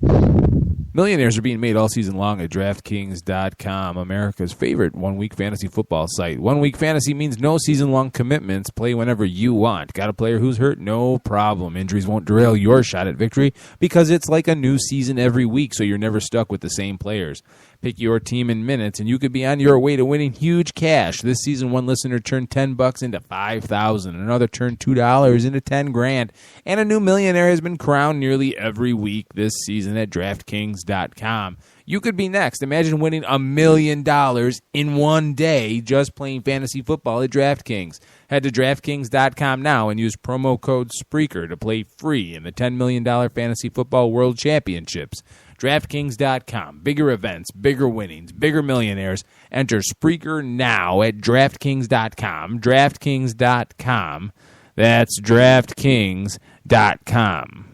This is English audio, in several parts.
Millionaires are being made all season long at DraftKings.com, America's favorite one-week fantasy football site. One-week fantasy means no season-long commitments. Play whenever you want. Got a player who's hurt? No problem. Injuries won't derail your shot at victory because it's like a new season every week, so you're never stuck with the same players. Pick your team in minutes, and you could be on your way to winning huge cash. This season, one listener turned $10 into $5,000. Another turned $2 into $10,000. And a new millionaire has been crowned nearly every week this season at DraftKings.com. You could be next. Imagine winning $1 million in one day just playing fantasy football at DraftKings. Head to DraftKings.com now and use promo code Spreaker to play free in the $10 million Fantasy Football World Championships. DraftKings.com. Bigger events, bigger winnings, bigger millionaires. Enter Spreaker now at DraftKings.com. DraftKings.com. That's DraftKings.com.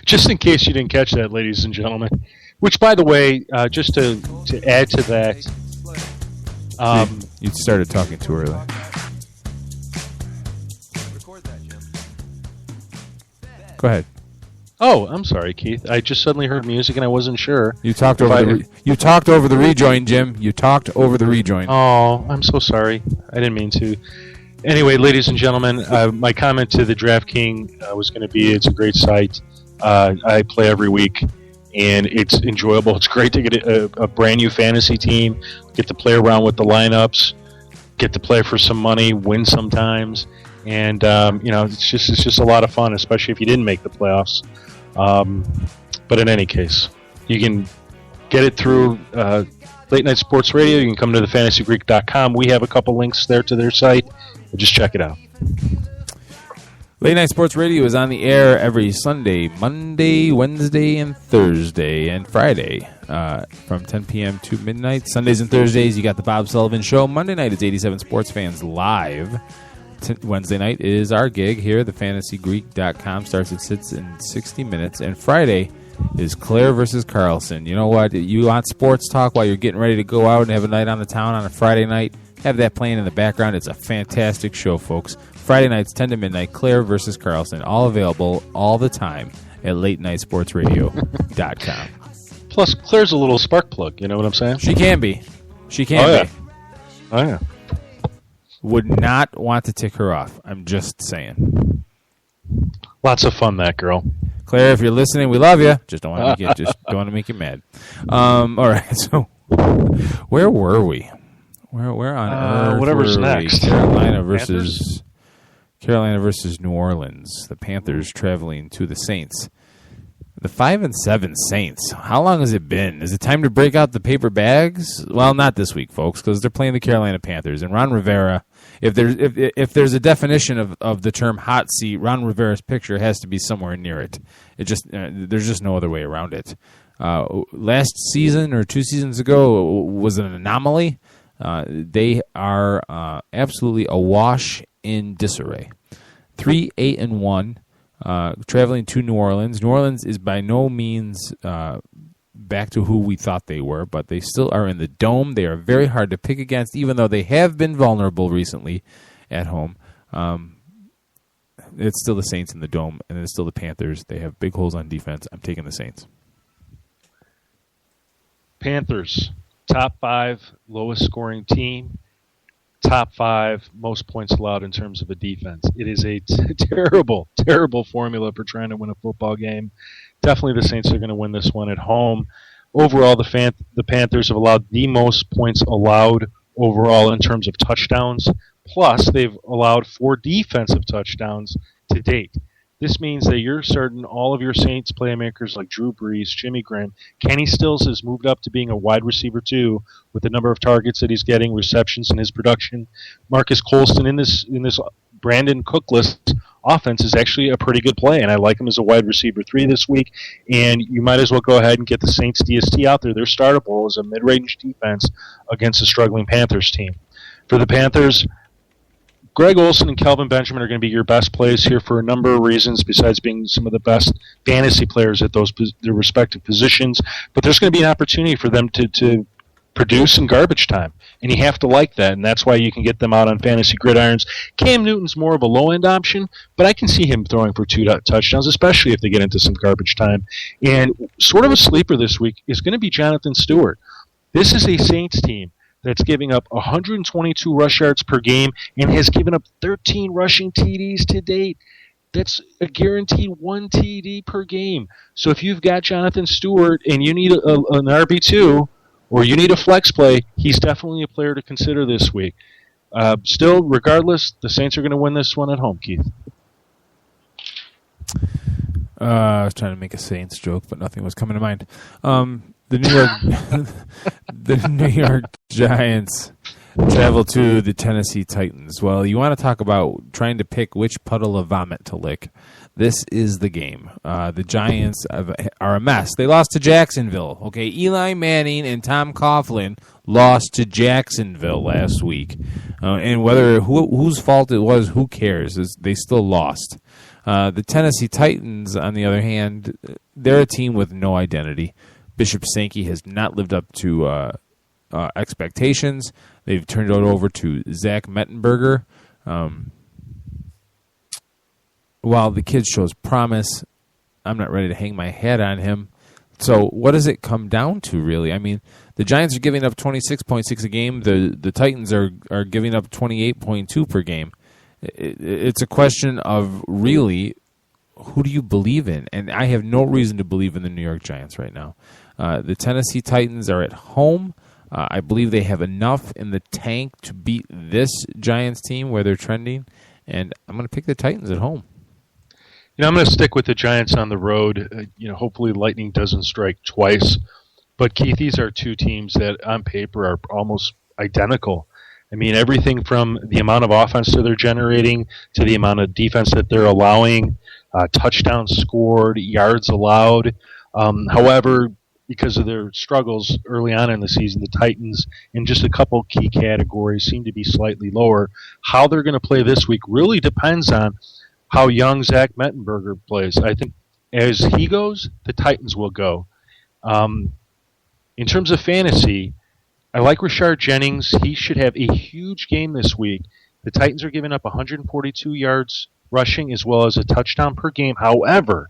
Just in case you didn't catch that, ladies and gentlemen. Which, by the way, just to add to that... you started talking too early. Go ahead. Oh, I'm sorry, Keith. I just suddenly heard music and I wasn't sure. You talked over the rejoin, Jim. You talked over the rejoin. Oh, I'm so sorry. I didn't mean to. Anyway, ladies and gentlemen, my comment to the DraftKings was going to be it's a great site. I play every week, and it's enjoyable. It's great to get a brand new fantasy team, get to play around with the lineups, get to play for some money, win sometimes, and it's just a lot of fun, especially if you didn't make the playoffs. But in any case, you can get it through Late Night Sports Radio. You can come to thefantasygreek.com. We have a couple links there to their site. Just check it out. Late Night Sports Radio is on the air every Sunday, Monday, Wednesday, and Thursday, and Friday from 10 p.m. to midnight. Sundays and Thursdays, you got the Bob Sullivan Show. Monday night is 87 Sports Fans Live. Wednesday night is our gig here. TheFantasyGreek.com starts at 6 in 60 minutes. And Friday is Claire versus Carlson. You know what? You want sports talk while you're getting ready to go out and have a night on the town on a Friday night? Have that playing in the background. It's a fantastic show, folks. Friday nights, 10 to midnight, Claire versus Carlson. All available all the time at LateNightSportsRadio.com. Plus, Claire's a little spark plug. You know what I'm saying? She can be. She can be. Oh, yeah. Would not want to tick her off. I'm just saying. Lots of fun, that girl. Claire, if you're listening, we love you. Just don't want to make you mad. All right. So, where were we? Where on earth? Whatever's next. Carolina versus New Orleans. The Panthers traveling to the Saints. The 5-7 Saints. How long has it been? Is it time to break out the paper bags? Well, not this week, folks, because they're playing the Carolina Panthers. And Ron Rivera, if there's a definition of the term hot seat, Ron Rivera's picture has to be somewhere near it. There's just no other way around it. Last season or 2 seasons ago was an anomaly. They are absolutely awash in disarray. 3-8-1. Traveling to New Orleans. New Orleans is by no means back to who we thought they were, but they still are in the Dome. They are very hard to pick against, even though they have been vulnerable recently at home. It's still the Saints in the Dome, and it's still the Panthers. They have big holes on defense. I'm taking the Saints. Panthers, top 5 lowest scoring team. Top 5 most points allowed in terms of a defense. It is a terrible, terrible formula for trying to win a football game. Definitely the Saints are going to win this one at home. Overall, the Panthers have allowed the most points allowed overall in terms of touchdowns. Plus, they've allowed 4 defensive touchdowns to date. This means that you're certain all of your Saints playmakers like Drew Brees, Jimmy Graham, Kenny Stills has moved up to being a wide receiver too, with the number of targets that he's getting, receptions in his production. Marcus Colston in this Brandon Cookless offense is actually a pretty good play, and I like him as a wide receiver 3 this week. And you might as well go ahead and get the Saints DST out there. They're startable as a mid-range defense against a struggling Panthers team. For the Panthers, Greg Olsen and Kelvin Benjamin are going to be your best plays here for a number of reasons, besides being some of the best fantasy players at their respective positions. But there's going to be an opportunity for them to produce in garbage time. and you have to like that, and that's why you can get them out on fantasy gridirons. Cam Newton's more of a low-end option, but I can see him throwing for 2 touchdowns, especially if they get into some garbage time. And sort of a sleeper this week is going to be Jonathan Stewart. This is a Saints team that's giving up 122 rush yards per game and has given up 13 rushing TDs to date. That's a guaranteed 1 TD per game. So if you've got Jonathan Stewart and you need an RB2 or you need a flex play, he's definitely a player to consider this week. Still, regardless, the Saints are going to win this one at home, Keith. I was trying to make a Saints joke, but nothing was coming to mind. The New York Giants travel to the Tennessee Titans. Well, you want to talk about trying to pick which puddle of vomit to lick. This is the game. The Giants are a mess. They lost to Jacksonville. Okay, Eli Manning and Tom Coughlin lost to Jacksonville last week. And whether whose fault it was, who cares? They still lost. The Tennessee Titans, on the other hand, they're a team with no identity. Bishop Sankey has not lived up to expectations. They've turned it over to Zach Mettenberger. While the kid shows promise, I'm not ready to hang my hat on him. So what does it come down to, really? I mean, the Giants are giving up 26.6 a game. The Titans are giving up 28.2 per game. It's a question of, really, who do you believe in? And I have no reason to believe in the New York Giants right now. The Tennessee Titans are at home. I believe they have enough in the tank to beat this Giants team where they're trending. And I'm going to pick the Titans at home. I'm going to stick with the Giants on the road. Hopefully lightning doesn't strike twice. But, Keith, these are two teams that on paper are almost identical. I mean, everything from the amount of offense that they're generating to the amount of defense that they're allowing, touchdowns scored, yards allowed. However, because of their struggles early on in the season, the Titans, in just a couple key categories, seem to be slightly lower. How they're going to play this week really depends on how young Zach Mettenberger plays. I think as he goes, the Titans will go. In terms of fantasy, I like Rashard Jennings. He should have a huge game this week. The Titans are giving up 142 yards rushing as well as a touchdown per game. However,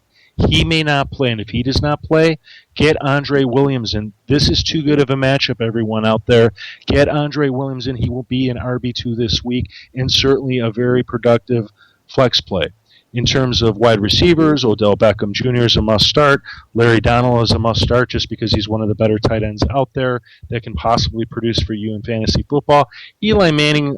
he may not play, and if he does not play, get Andre Williams in. This is too good of a matchup, everyone out there. Get Andre Williams in. He will be an RB2 this week, and certainly a very productive flex play. In terms of wide receivers, Odell Beckham Jr. is a must-start. Larry Donnell is a must-start just because he's one of the better tight ends out there that can possibly produce for you in fantasy football. Eli Manning,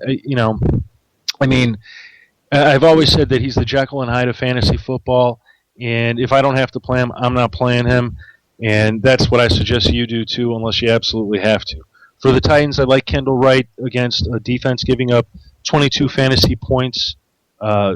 I've always said that he's the Jekyll and Hyde of fantasy football, and if I don't have to play him, I'm not playing him, and that's what I suggest you do too, unless you absolutely have to. For the Titans, I like Kendall Wright against a defense giving up 22 fantasy points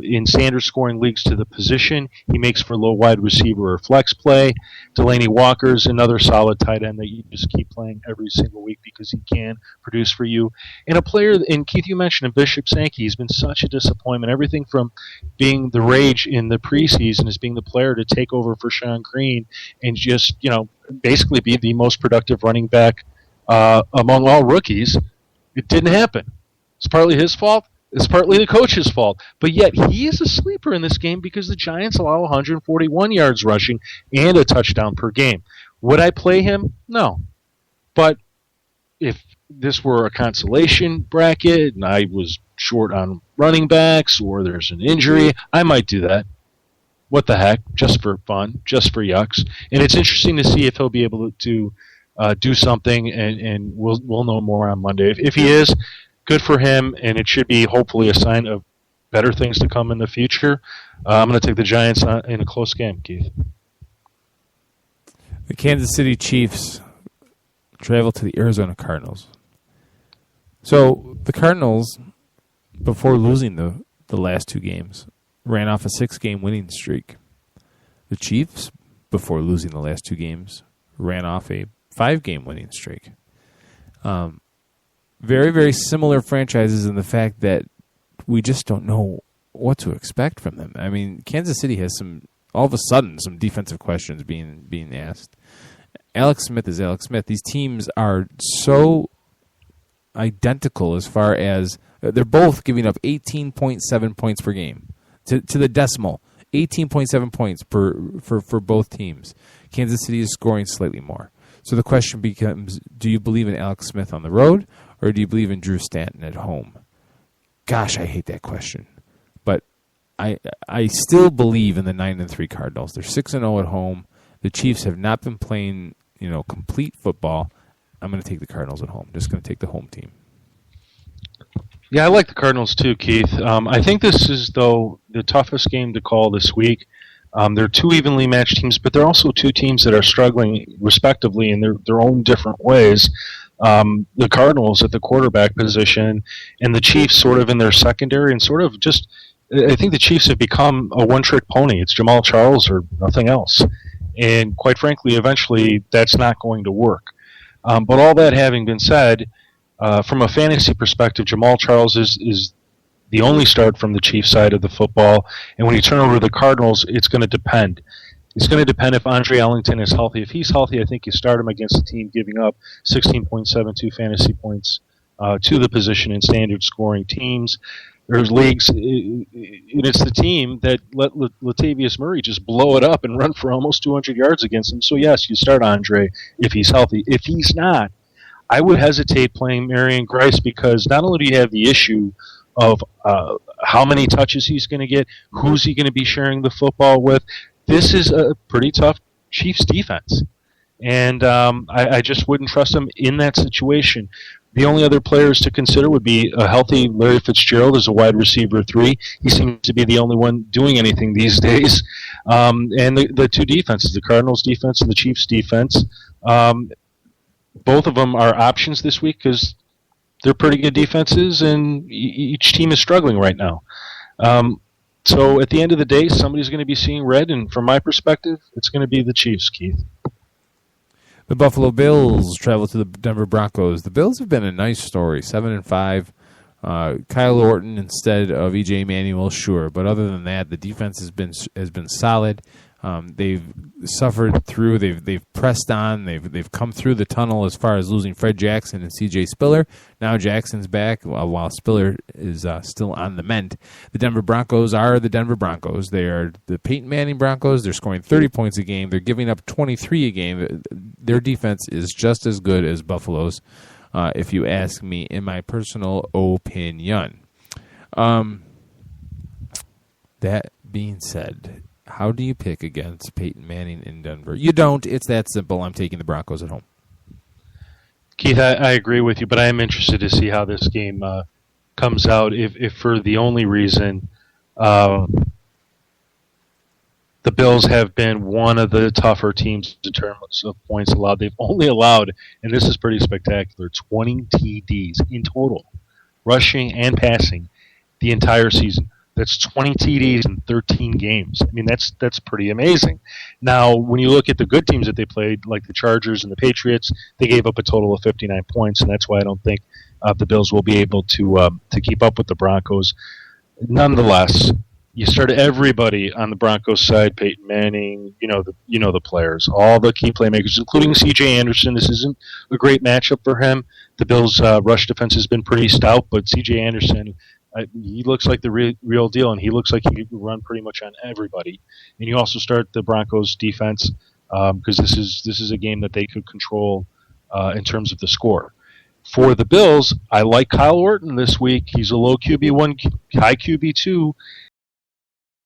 in standard scoring leagues to the position. He makes for low wide receiver or flex play. Delaney Walker's another solid tight end that you just keep playing every single week because he can produce for you. And a player, and Keith, you mentioned Bishop Sankey, he's been such a disappointment. Everything from being the rage in the preseason as being the player to take over for Sean Green and just, basically be the most productive running back among all rookies. It didn't happen. It's partly his fault. It's partly the coach's fault. But yet he is a sleeper in this game because the Giants allow 141 yards rushing and a touchdown per game. Would I play him? No. But if this were a consolation bracket and I was short on running backs or there's an injury, I might do that. What the heck? Just for fun, just for yucks. And it's interesting to see if he'll be able to do something, and we'll know more on Monday. If he is, good for him, and it should be hopefully a sign of better things to come in the future. I'm going to take the Giants in a close game, Keith. The Kansas City Chiefs travel to the Arizona Cardinals. So the Cardinals, before losing the last two games, ran off a 6-game winning streak. The Chiefs, before losing the last two games, ran off a 5-game winning streak. Very, very similar franchises in the fact that we just don't know what to expect from them. I mean, Kansas City has all of a sudden, some defensive questions being asked. Alex Smith is Alex Smith. These teams are so identical as far as they're both giving up 18.7 points per game to the decimal. 18.7 points for both teams. Kansas City is scoring slightly more. So the question becomes, do you believe in Alex Smith on the road, or do you believe in Drew Stanton at home? Gosh, I hate that question. But I still believe in the 9-3 Cardinals. They're 6-0 at home. The Chiefs have not been playing, complete football. I'm going to take the Cardinals at home. Just going to take the home team. Yeah, I like the Cardinals too, Keith. I think this is, though, the toughest game to call this week. They're two evenly matched teams, but they're also two teams that are struggling respectively in their own different ways. The Cardinals at the quarterback position and the Chiefs sort of in their secondary, and sort of just, I think the Chiefs have become a one-trick pony. It's Jamal Charles or nothing else. And quite frankly, eventually that's not going to work. But all that having been said, from a fantasy perspective, Jamal Charles is the only start from the Chiefs side of the football. And when you turn over to the Cardinals, it's going to depend. It's going to depend if Andre Ellington is healthy. If he's healthy, I think you start him against a team giving up 16.72 fantasy points to the position in standard scoring teams. There's leagues, and it's the team that let Latavius Murray just blow it up and run for almost 200 yards against him. So, yes, you start Andre if he's healthy. If he's not, I would hesitate playing Marion Grice, because not only do you have the issue of how many touches he's going to get, who's he going to be sharing the football with. This is a pretty tough Chiefs defense, and I just wouldn't trust him in that situation. The only other players to consider would be a healthy Larry Fitzgerald as a wide receiver 3. He seems to be the only one doing anything these days. And the two defenses, the Cardinals defense and the Chiefs defense, both of them are options this week because they're pretty good defenses, and each team is struggling right now. So at the end of the day, somebody's going to be seeing red, and from my perspective, it's going to be the Chiefs, Keith. The Buffalo Bills travel to the Denver Broncos. The Bills have been a nice story, 7-5. Kyle Orton instead of E.J. Manuel, sure, but other than that, the defense has been solid. They've suffered through. They've pressed on. They've come through the tunnel as far as losing Fred Jackson and C.J. Spiller. Now Jackson's back while Spiller is still on the mend. The Denver Broncos are the Denver Broncos. They are the Peyton Manning Broncos. They're scoring 30 points a game. They're giving up 23 a game. Their defense is just as good as Buffalo's, if you ask me, in my personal opinion. That being said, how do you pick against Peyton Manning in Denver? You don't. It's that simple. I'm taking the Broncos at home. Keith, I agree with you, but I am interested to see how this game comes out. If for the only reason the Bills have been one of the tougher teams in terms of points allowed. They've only allowed, and this is pretty spectacular, 20 TDs in total, rushing and passing, the entire season. That's 20 TDs in 13 games. I mean, that's pretty amazing. Now, when you look at the good teams that they played, like the Chargers and the Patriots, they gave up a total of 59 points, and that's why I don't think the Bills will be able to keep up with the Broncos. Nonetheless, you start everybody on the Broncos side, Peyton Manning, the players, all the key playmakers, including C.J. Anderson. This isn't a great matchup for him. The Bills' rush defense has been pretty stout, but C.J. Anderson, he looks like the real deal, and he looks like he can run pretty much on everybody. And you also start the Broncos defense because this is a game that they could control in terms of the score. For the Bills, I like Kyle Orton this week. He's a low QB1, high QB2.